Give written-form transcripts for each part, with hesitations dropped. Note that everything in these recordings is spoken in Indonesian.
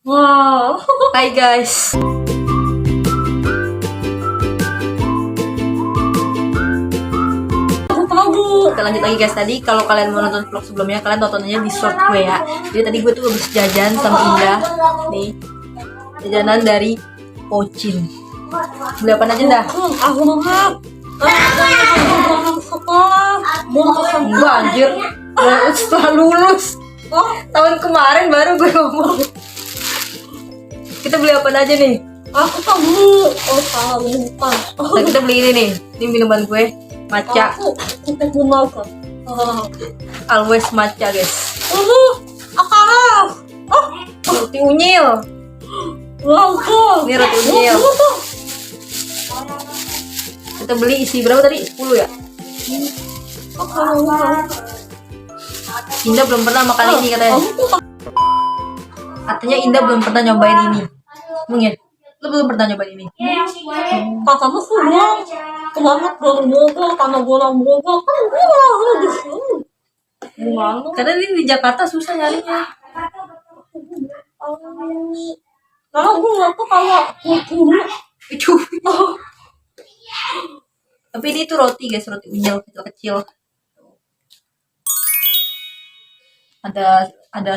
Wow. Hai guys. Aku tahu. Kita lanjut lagi guys. Tadi kalau kalian mau nonton vlog sebelumnya, kalian tontonnya di short gue ya. Jadi tadi gue tuh habis jajan sama Indah. Nih, jajanan dari Pocin. Beli apa aja dah? Aku banget. Aku sekolah. Enggak anjir. Setelah lulus. Oh, Tahun kemarin baru gue ngomong. Kita beli apa aja nih? aku tahu. Oh, salah bukan. Nah, kita beli ini nih. Ini minuman gue, matcha. Aku mau ke. Always matcha guys. Akaraf. Roti unyil. Langsung. Ini roti unyil. Kita beli isi berapa tadi? 10 ya? Indah belum pernah makan ini katanya. Katanya Indah belum pernah nyobain ini. Mungkin lu belum pernah nyobain ini. Kakakmu pulang. Banget dari Bogor, karena bolang Bogor kan gue di sini. Gimana? Karena ini di Jakarta susah nyarinya. Karena gue nggak tuh kayak Itu. Tapi ini tuh roti guys, roti unyil kecil-kecil. Ada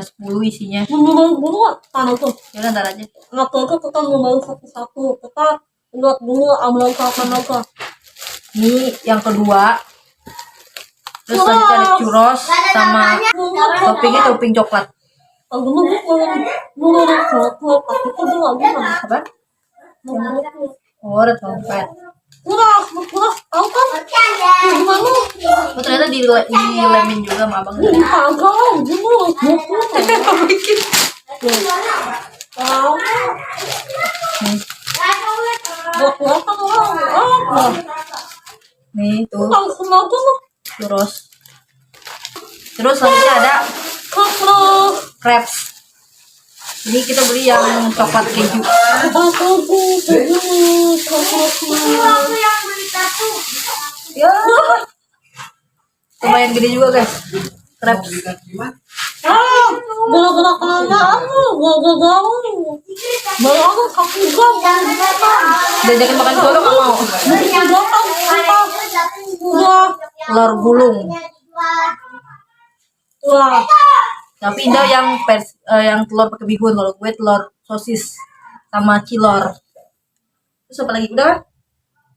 10 isinya. menurut gue karena tuh Ya udah, ntar aja. nggak tahu kita ngomong satu-satu. Kita lihat dulu ambil kapan apa. Ini yang kedua. Terus selanjutnya ada churros sama toppingnya topping coklat. Aku mau gue coklat, tapi kok dia lagi nggak Apa? Oh, red velvet. kurang tahu kan gimana? Oh, ternyata di lemin juga sama abang. Kagak, gue mau Bikin. tahu. Nih, Buat kelihatan orang apa? nih tuh Langsung aja loh. churros. Terus selanjutnya ada Kakak, crepes. Ini kita beli yang coklat keju. aku begini, kakaknya. Ya, lumayan gede juga guys. Crepes. Gara-gara kalian aku, gue gaul. Baru aku 1 jam, Diajakin makan telur nggak mau. udah. Telur gulung. Wah, Tapi Indah yang telur pakai bihun. Kalau gue telur sosis sama cilor. Terus apa lagi? Udah kan?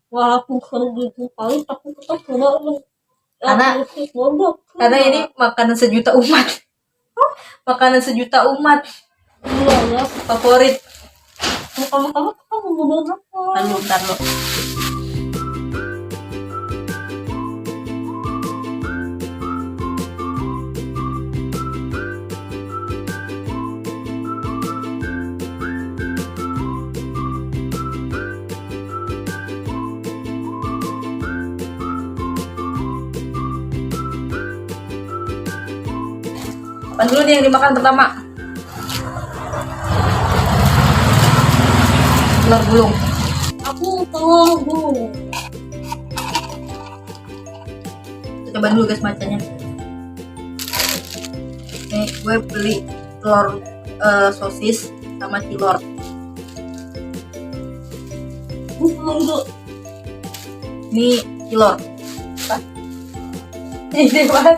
walaupun sering kali, tapi tetap kena. Karena ini makanan sejuta umat. Makanan sejuta umat Iya ya, favorit. kamu kan ngomong apa? Ntar lu. Apa dulu nih yang dimakan pertama? Telur gulung. Aku tunggu. Kita coba dulu guys macanya. Nih gue beli telur sosis sama cilor. Tunggu. Ini cilor. Apa? Ini banget.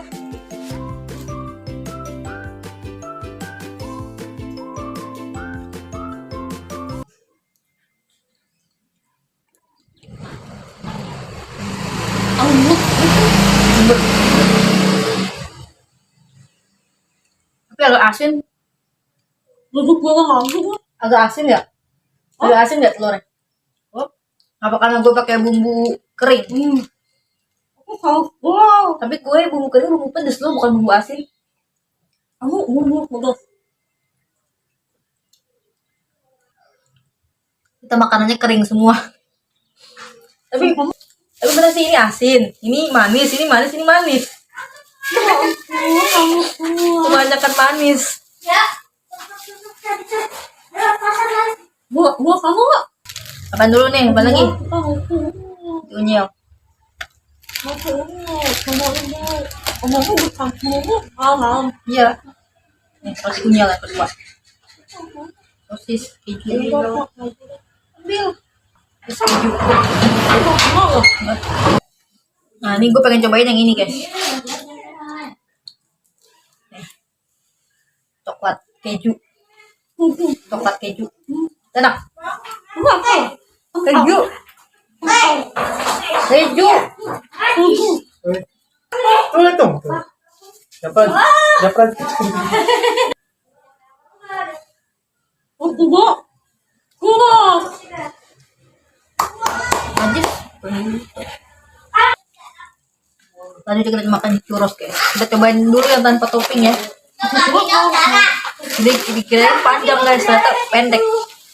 Tapi agak asin. Duduk dulu lagi. Agak asin ya? Agak asin nggak telurnya? Oh, Apa karena gue pakai bumbu kering? aku tahu. Wow, Tapi gue bumbu kering bumbu pedes loh, bukan bumbu asin. kamu ngomong udah. Kita makanannya kering semua. Tapi bener sih, ini asin, ini manis, ini manis, ini manis. Kamu semua. Kebanyakan manis. Gua kamu nggak? Apaan dulu nih? Apa lagi? Unyil. Kamu dicampur alam. Iya. Nih, roti unyil yang kedua. sosis keju. Ambil. Terus keju. Mau loh. Nah, ini gue pengen cobain yang ini, guys. Coklat keju. Coklat keju. Enak. Apa? Keju. Keju. Tuh dong. Dapat dapat. Enggak. Kurang. Najis. Tadi kita makan churros, guys. Kita cobain dulu yang tanpa topping ya. Jadi dikirain panjang, guys, ternyata pendek.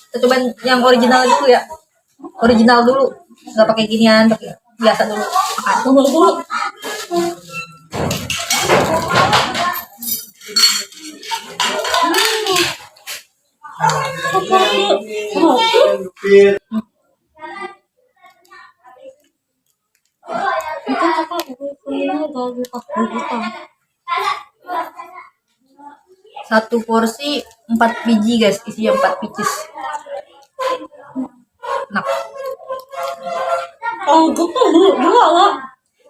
Kita cobain yang original dulu ya. Original dulu. Nggak pakai ginian, pakai biasa dulu. Makan. Tunggu dulu. Itu apa? Ini dari pakai kita. Satu porsi 4 biji, guys. Isinya 4 pieces. Enak. Kalau gitu dua lah.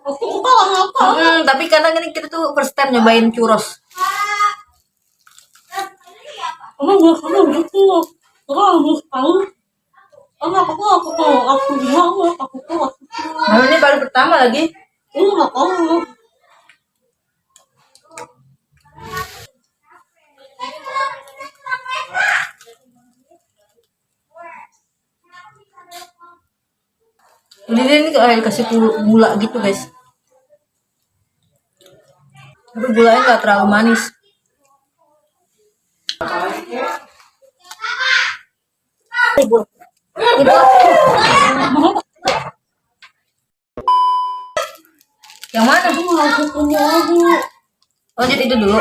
Aku suka lah apa? Tapi kadang ini kita tuh first time nyobain churros. Karena biasanya gitu. Orang harus tahu. Karena aku bilang aku tuh Nah, ini baru pertama lagi. ini nggak tahu. Ini kayak kasih gula gitu, guys. Tapi gulanya nggak terlalu manis. Ibu. Itu yang mana? Aku mau punya lagi. Lanjut itu dulu.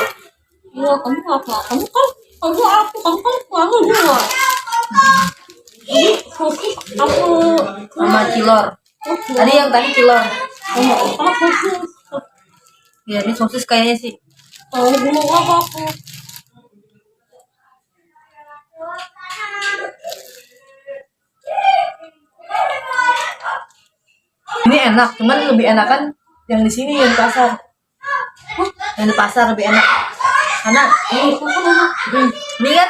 Iya, kamu apa? Kamu kan selalu dua. Jadi sosis aku Sama cilor. Tadi yang tadi cilor. apa sosis? Ya, ini sosis kayaknya sih. Kalau dulu apa aku? Ini enak, cuman lebih enakan yang di sini, yang di pasar. Yang di pasar lebih enak. Karena ini kan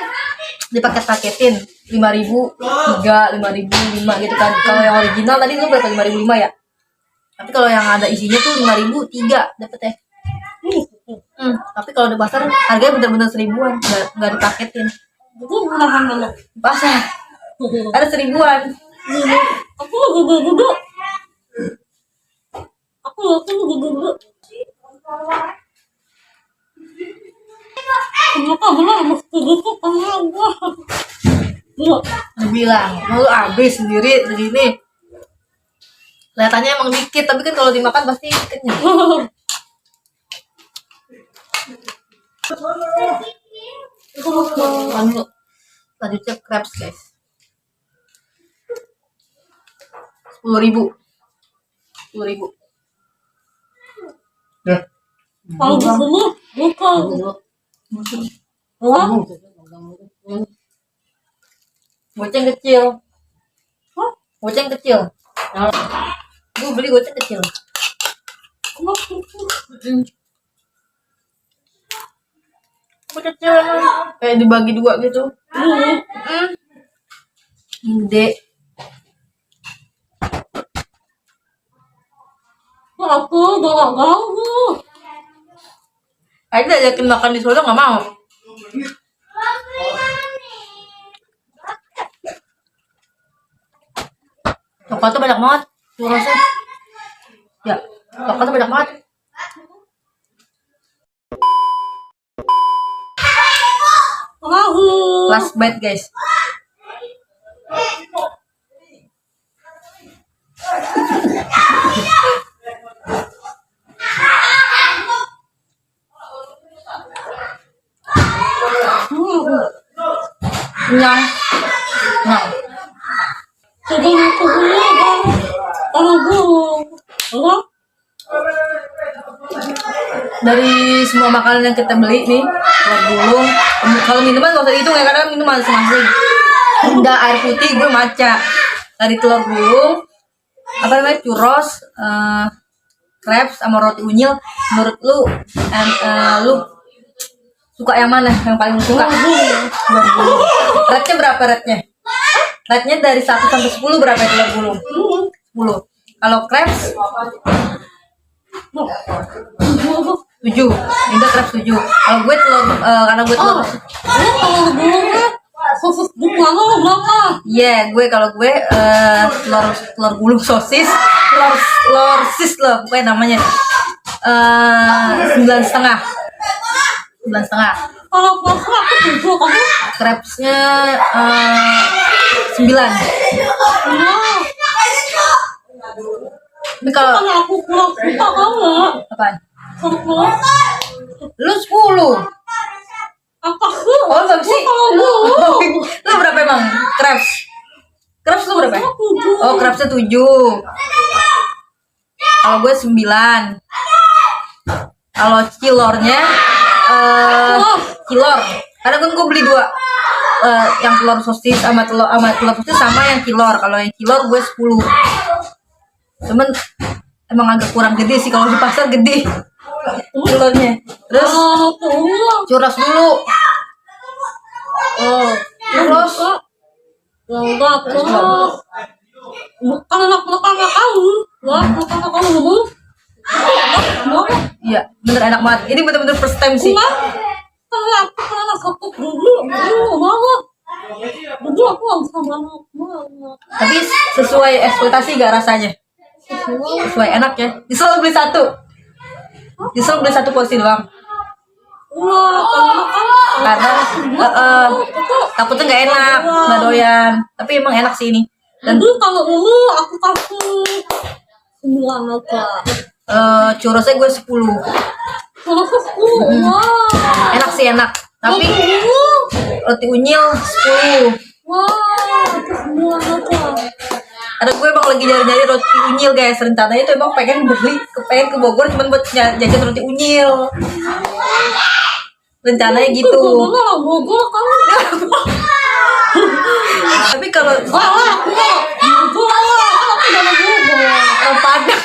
dipaket-paketin 5.000 3, 5.000 5 gitu kan. Kalau yang original tadi lu berapa? 5.000 5 ya. Tapi kalau yang ada isinya tuh 5.000 3 dapet ya. Tapi kalau di pasar harganya bener-bener 1.000-an, nggak dipaketin. Jadi murahan mana? Di pasar ada 1.000-an. Aku duduk. Aku yakin duduk. Kenapa benar mesti gitu karena gua. Iya. Lu bilang mau lu habis sendiri segini. Kelihatannya emang dikit, tapi kan kalau dimakan pasti kenyang. Lanjutnya crepes, guys. 10.000. 10.000. Ya. Kalau di sini bukan. Wah, Goceng kecil. Hah? Goceng kecil. Gue beli goceng kecil. kenapa itu? Goceng kecil emang. Kayak dibagi 2 gitu. Gede. Aku gak mau. Ada ajakin makan di Solo nggak mau. Coklatnya banyak banget. Churrosnya. Ya, coklatnya banyak banget. Last bite, guys. Kenyang. Nah, Jadi aku beli kan. Kalau belum. Enggak. dari semua makanan yang kita beli nih, kalau minuman nggak usah dihitung ya, karena minuman masing-masing. Enggak, air putih gue maca. Dari telur gulung, apa namanya, churros, crepes sama roti unyil. Menurut lu, lu suka yang mana? Yang paling lu suka? Telur gulung. Rate-nya berapa rate-nya? Rate-nya dari 1 sampai 10 berapa ya telur gulung? 10. Kalau crepes 7. Enggak, crepes 7. Kalau gue telur, karena gue telur. Ini kalau gulungnya sosis gimana berapa? Iya, kalau gue telur gulung sosis, telur sis loh, pokoknya namanya 9,5. 9,5. Kalau puasa aku 7 kamu. Crepesnya 9. Nah, Tapi kalau kalau aku kurang suka kamu. apaan? Kalau Lu 10. apa sih? Oh, enggak sih. Kalau gulung. Lu berapa emang? Crepes. Crepes lu berapa? Aku 7. Oh, crepesnya 7. Kalau gue 9. Kalau kilornya kilor. Karena gue beli 2. Yang telur sosis sama telur sosis sama yang kilor. Kalau yang kilor gue 10. Cuman emang agak kurang gede sih, kalau di pasar gede telurnya. Terus churros dulu. Oh, Churros. enggak terus. Bukan anak-anak kamu. Wah, anak-anak kamu dulu. Iya, bener enak banget. Ini bener-bener first time sih. Kalau aku pernah kepuk dulu banget. Dulu aku nggak bisa banget. Tapi sesuai ekspektasi gak rasanya? Sesuai, enak ya. Disuruh beli 1. Disuruh beli 1 porsi doang. Wah, Karena takutnya nggak enak, nggak doyan. Tapi emang enak sih ini. Dan jadi kalau dulu aku kasih 9 aja. churrosnya gue 10. Kalau aku 10, wah. Enak sih, enak. Tapi roti unyil 10. Wah, itu 9 aja. Ada gue emang lagi nyari-nyari roti unyil guys. Rencananya itu emang pengen ke Bogor cuman buat jajan roti unyil. Rencananya gitu. Dulu lah Bogor kamu. Tapi kalau Wah, aku Bogor lah. Aku dari Bogor. Padang.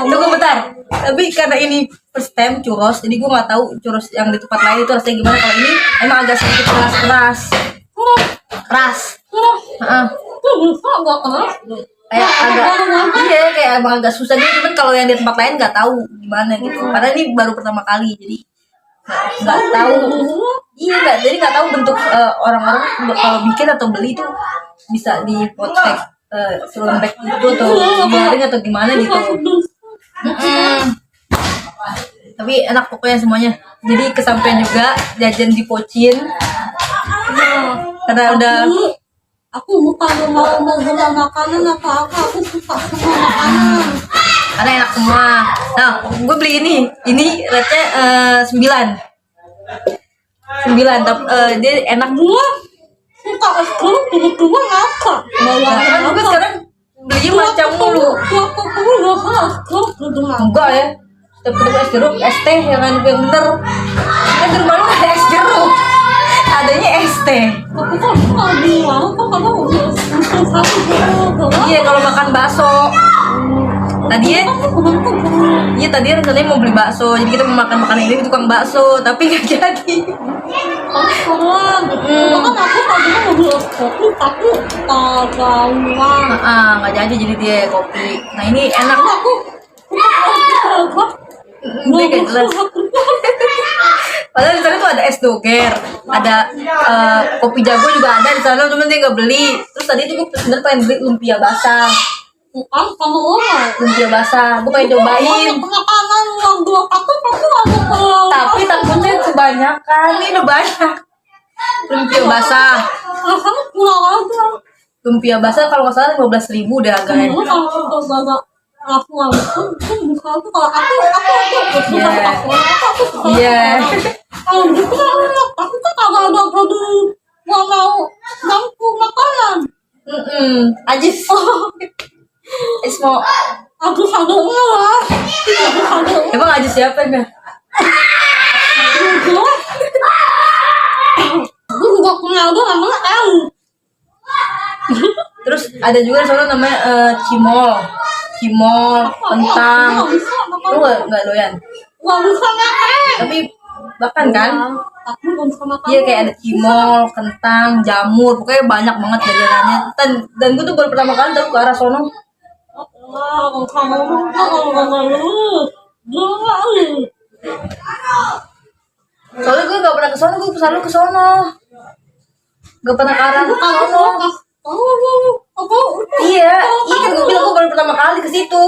Tunggu bentar. Tapi karena ini first time churros, jadi gue nggak tahu churros yang di tempat lain itu rasanya gimana. Kalau ini emang agak sedikit keras. Heeh. Itu bisa nggak keras? Kayak kayak emang agak susah gitu. Cuman kalau yang di tempat lain nggak tahu gimana gitu. Karena ini baru pertama kali, jadi nggak tahu. Iya, jadi nggak tahu bentuk orang-orang kalau bikin atau beli tuh bisa di potek selembek gitu atau digaring atau gimana gitu. Tapi enak pokoknya semuanya. Jadi kesampaian juga jajan di Pocin. Karena udah Aku bukan mau gula makanan apa-apa, aku suka semua makanan. karena enak semua. Nah, gue beli ini rate-nya 9. Tapi dia enak. Gua suka es krim tiba-tiba ngakak. Kan gue sekarang beli macam mulu. Waktu kamu gak suka es krim tiba-tiba. Enggak ya. Setiap ketemu es jeruk, es teh yang bener. Kan di rumah lu ada es jeruk. Adanya es teh. Tapi kan kalau di warung kan kadang udah satu gitu. Iya, kalau makan bakso. Tadi rencananya mau beli bakso. Jadi kita mau makan ini di tukang bakso, tapi nggak jadi. Kan aku tadinya mau beli es kopi tapi kagak uang. Nggak jadi dia kopi. Nah ini enak. Aku Dia kayak jelas. Padahal di sana tuh ada es doger, ada kopi jago juga ada di sana, cuman dia nggak beli. Terus tadi tuh gue sebenarnya pengen beli lumpia basah. bukan kamu orang. Lumpia basah, gue pengen cobain. Makanan yang 2 paket pasti ada kalau. Tapi takutnya kebanyakan, ini udah banyak. Lumpia basah. Rasanya kurang aja. Lumpia basah kalau nggak salah 15.000 udah agak. Dulu kalau kita gak aku langsung kan bisa tuh kalau aku suka aku Iya. kalau gitu kan enak tapi kan kagak ada produk gak mau mampu makanan. Ajis. Ajis mau. Aku sadurnya lah. Emang Ajis siapa enggak? tahu memang nggak tahu. Terus ada juga di sana namanya cimol, kentang. Lu nggak doyan? Gak bisa makan. Tapi bahkan kan? Tapi gak bisa makan. Iya kayak ada cimol, kentang, jamur, pokoknya banyak banget jajanannya. Dan gue tuh baru pertama kali tahu ke arah sono. Soalnya gue gak pernah ke sono, gue selalu ke sono. Gak pernah ke arah sono. Iya kan gue bilang gue baru pertama kali ke situ.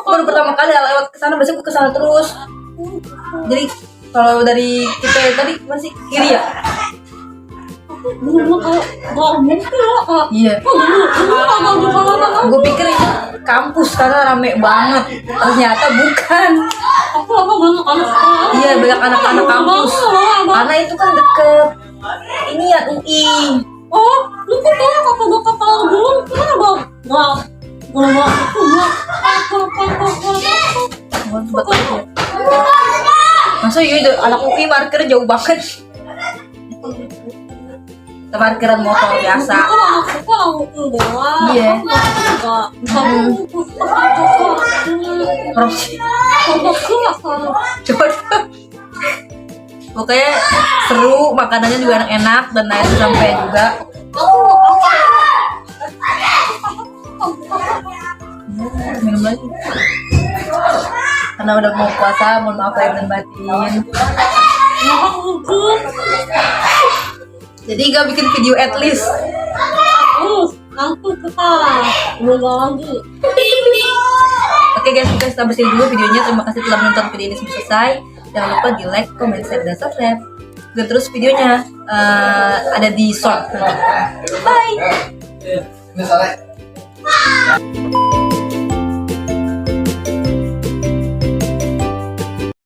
Baru pertama kali lewat ke sana, biasanya gue ke sana terus. Jadi kalau dari kita tadi masih kiri ya? Iya. Gue pikir itu kampus karena rame banget. Ternyata bukan. Iya banyak anak-anak kampus. Karena itu kan deket ini ya UI. Oh, lu tuh kayak kata belum kenapa? Masa iya itu anak UI parkir jauh banget. Parkiran motor biasa. Iya. Coba. Pokoknya seru, makanannya juga enak dan air sampai juga. Minum lagi. Karena udah mau puasa, mohon maaf lahir dan batin. Jadi gak bikin video at least. Langsung kita lagi. Oke guys, kita sudah bersih dulu videonya. Terima kasih telah menonton video ini sampai selesai. Jangan lupa di like, comment, share, dan subscribe. Dan terus videonya ada di short. Bye. Ini salah.